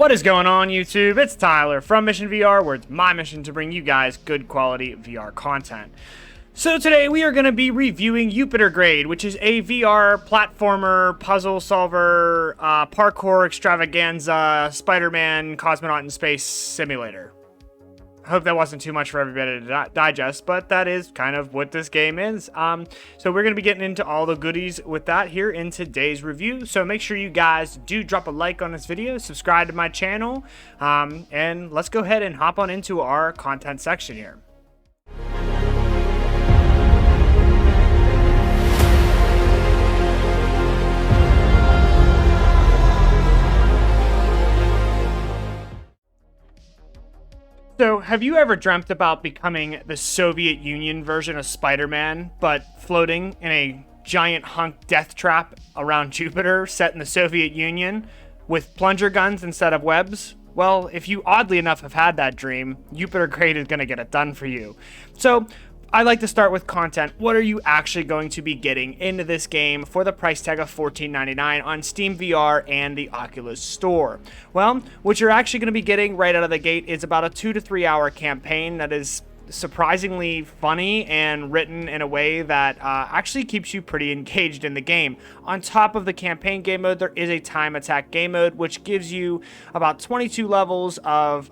What is going on, YouTube? It's Tyler from Mission VR, where it's my mission to bring you guys good quality VR content. So today we are going to be reviewing Yupitergrad, which is a VR platformer, puzzle solver, parkour extravaganza, Spider-Man cosmonaut in space simulator. I hope that wasn't too much for everybody to digest, but that is kind of what this game is. So we're going to be getting into all the goodies with that here in today's review. So make sure you guys do drop a like on this video, subscribe to my channel, and let's go ahead and hop on into our content section here. So, have you ever dreamt about becoming the Soviet Union version of Spider-Man, but floating in a giant hunk death trap around Jupiter set in the Soviet Union with plunger guns instead of webs? Well, if you oddly enough have had that dream, Yupitergrad is going to get it done for you. So, I like to start with content. What are you actually going to be getting into this game for the price tag of $14.99 on Steam VR and the Oculus Store? Well, what you're actually going to be getting right out of the gate is about a 2 to 3 hour campaign that is surprisingly funny and written in a way that actually keeps you pretty engaged in the game. On top of the campaign game mode, there is a time attack game mode, which gives you about 22 levels of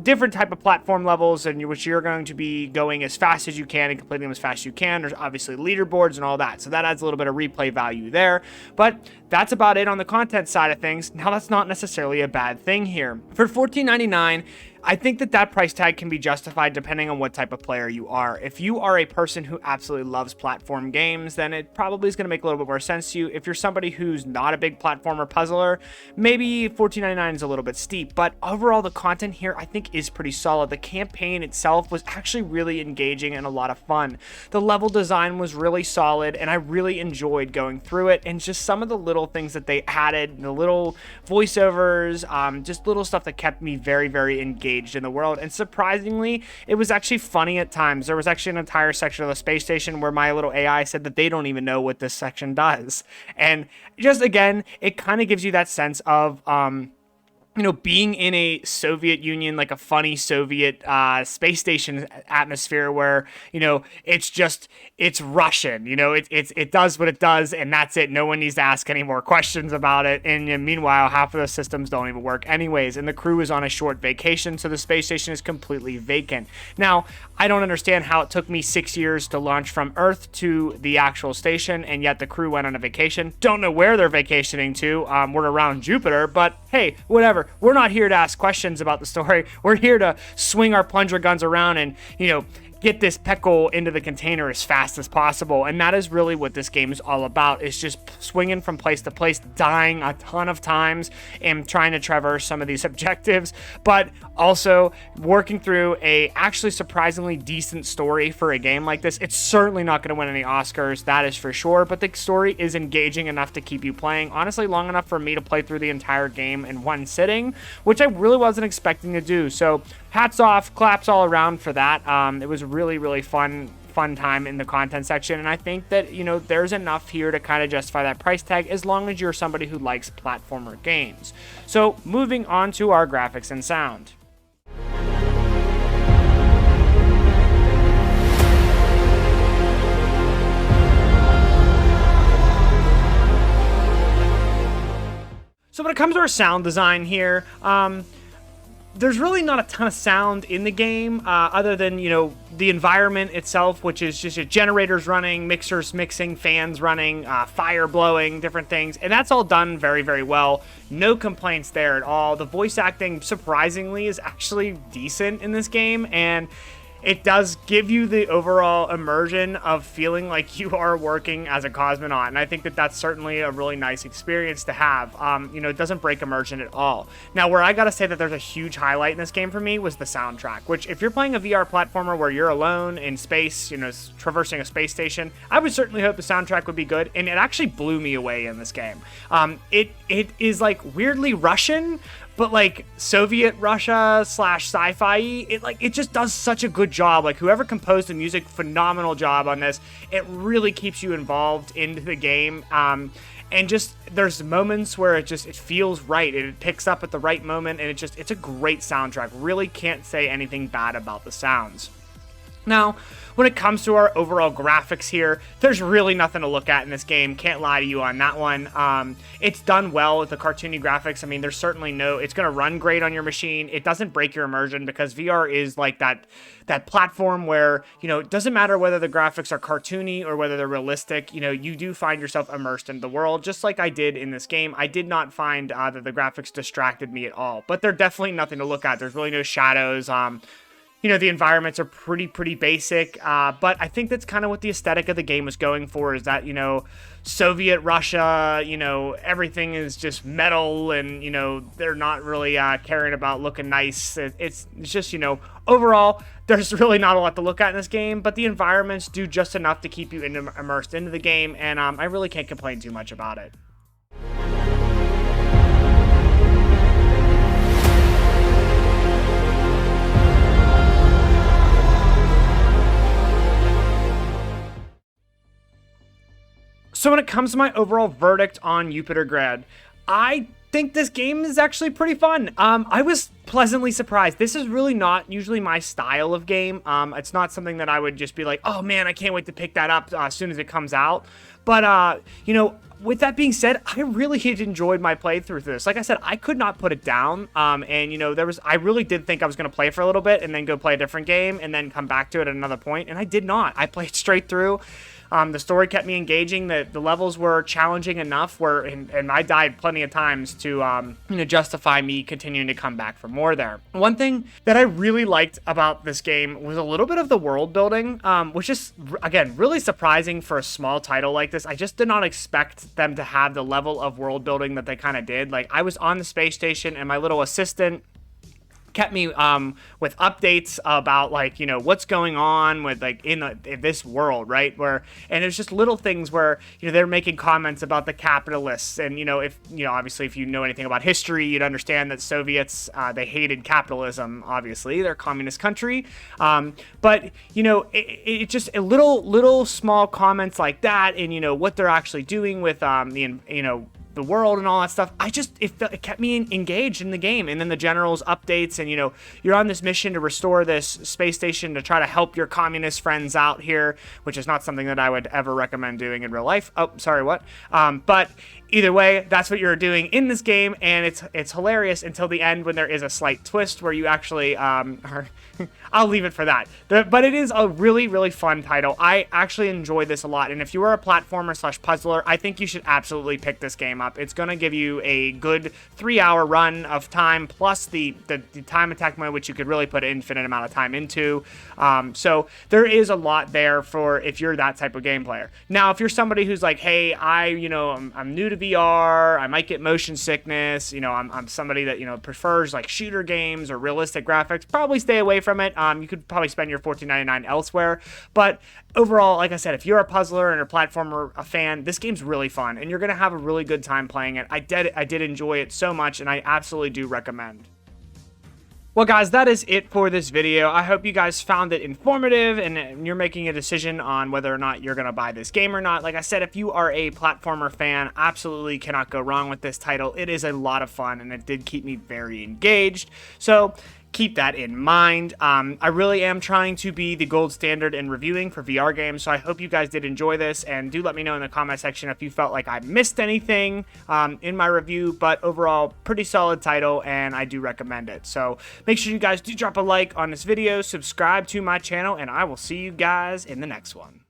different type of platform levels in which you're going to be going as fast as you can and completing them as fast as you can. There's obviously leaderboards and all that, so that adds a little bit of replay value there, but that's about it on the content side of things. Now, that's not necessarily a bad thing here. For $14.99, I think that price tag can be justified depending on what type of player you are. If you are a person who absolutely loves platform games, then it probably is going to make a little bit more sense to you. If you're somebody who's not a big platformer puzzler, maybe $14.99 is a little bit steep, but overall the content here I think is pretty solid. The campaign itself was actually really engaging and a lot of fun. The level design was really solid and I really enjoyed going through it, and just some of the little things that they added, the little voiceovers, just little stuff that kept me very, very engaged in the world. And surprisingly, it was actually funny at times. There was actually an entire section of the space station where my little AI said that they don't even know what this section does. And just again, it kind of gives you that sense of being in a Soviet Union, like a funny Soviet space station atmosphere where, it's Russian, it does what it does and that's it. No one needs to ask any more questions about it. And meanwhile, half of the systems don't even work anyways. And the crew is on a short vacation, so the space station is completely vacant. Now, I don't understand how it took me 6 years to launch from Earth to the actual station, and yet the crew went on a vacation. Don't know where they're vacationing to. We're around Jupiter, but hey, whatever. We're not here to ask questions about the story. We're here to swing our plunger guns around and, get this peckle into the container as fast as possible. And that is really what this game is all about. It's just swinging from place to place, dying a ton of times and trying to traverse some of these objectives, but also working through a actually surprisingly decent story for a game like this. It's certainly not going to win any Oscars, that is for sure, but the story is engaging enough to keep you playing, honestly long enough for me to play through the entire game in one sitting, which I really wasn't expecting to do. So hats off, claps all around for that. It was really, really fun time in the content section, and I think that there's enough here to kind of justify that price tag as long as you're somebody who likes platformer games. So moving on to our graphics and sound. So when it comes to our sound design here, there's really not a ton of sound in the game other than, the environment itself, which is just your generators running, mixers mixing, fans running, fire blowing, different things. And that's all done very, very well. No complaints there at all. The voice acting, surprisingly, is actually decent in this game. And it does give you the overall immersion of feeling like you are working as a cosmonaut, and I think that that's certainly a really nice experience to have. It doesn't break immersion at all. Now, where I gotta say that there's a huge highlight in this game for me was the soundtrack, which if you're playing a VR platformer where you're alone in space, traversing a space station, I would certainly hope the soundtrack would be good, and it actually blew me away in this game. It is like weirdly Russian, but like Soviet Russia / sci-fi, it just does such a good job. Like, whoever composed the music, phenomenal job on this. It really keeps you involved into the game. and just there's moments where it feels right, and it picks up at the right moment, and it's a great soundtrack. Really can't say anything bad about the sounds. Now, when it comes to our overall graphics here, there's really nothing to look at in this game. Can't lie to you on that one. It's done well with the cartoony graphics. I mean, there's certainly it's going to run great on your machine. It doesn't break your immersion because VR is like that platform where, it doesn't matter whether the graphics are cartoony or whether they're realistic, you do find yourself immersed in the world, just like I did in this game. I did not find that the graphics distracted me at all, but they're definitely nothing to look at. There's really no shadows. The environments are pretty basic, but I think that's kind of what the aesthetic of the game was going for, is that, Soviet Russia, everything is just metal, and, they're not really caring about looking nice. It's just, overall, there's really not a lot to look at in this game, but the environments do just enough to keep you immersed into the game, and I really can't complain too much about it. So when it comes to my overall verdict on Yupitergrad, I think this game is actually pretty fun. I was pleasantly surprised. This is really not usually my style of game. It's not something that I would just be like, oh man, I can't wait to pick that up as soon as it comes out. But, with that being said, I really enjoyed my playthrough through this. Like I said, I could not put it down. And, I really did think I was going to play for a little bit and then go play a different game and then come back to it at another point. And I did not. I played straight through. The story kept me engaging. The levels were challenging enough and I died plenty of times to justify me continuing to come back for more there. One thing that I really liked about this game was a little bit of the world building, which is, again, really surprising for a small title like this. I just did not expect them to have the level of world building that they kind of did. Like, I was on the space station and my little assistant kept me with updates about, like, what's going on with, like, in this world, right? And there's just little things where, they're making comments about the capitalists, and if obviously if you know anything about history, you'd understand that Soviets, they hated capitalism. Obviously, they're a communist country, but it just a little small comments like that, and what they're actually doing with the world and all that stuff. It kept me engaged in the game. And then the general's updates, and you're on this mission to restore this space station to try to help your communist friends out here, which is not something that I would ever recommend doing in real life. Oh, sorry, what? But either way, that's what you're doing in this game, and it's hilarious until the end when there is a slight twist where you actually I'll leave it for that. But it is a really fun title. I actually enjoyed this a lot, and if you are a platformer/puzzler, I think you should absolutely pick this game up. It's going to give you a good 3-hour run of time, plus the time attack mode, which you could really put an infinite amount of time into. So there is a lot there for if you're that type of game player. Now, if you're somebody who's like, hey, I'm new to VR, I might get motion sickness, I'm somebody that prefers like shooter games or realistic graphics, probably stay away from it. You could probably spend your $14.99 elsewhere, but overall, like I said, if you're a puzzler and a platformer, a fan, this game's really fun, and you're gonna have a really good time playing it. I did enjoy it so much, and I absolutely do recommend. Well, guys, that is it for this video. I hope you guys found it informative and you're making a decision on whether or not you're going to buy this game or not. Like I said, if you are a platformer fan, absolutely cannot go wrong with this title. It is a lot of fun, and it did keep me very engaged. So keep that in mind. I really am trying to be the gold standard in reviewing for VR games, so I hope you guys did enjoy this, and do let me know in the comment section if you felt like I missed anything in my review. But overall, pretty solid title, and I do recommend it. So make sure you guys do drop a like on this video, subscribe to my channel, and I will see you guys in the next one.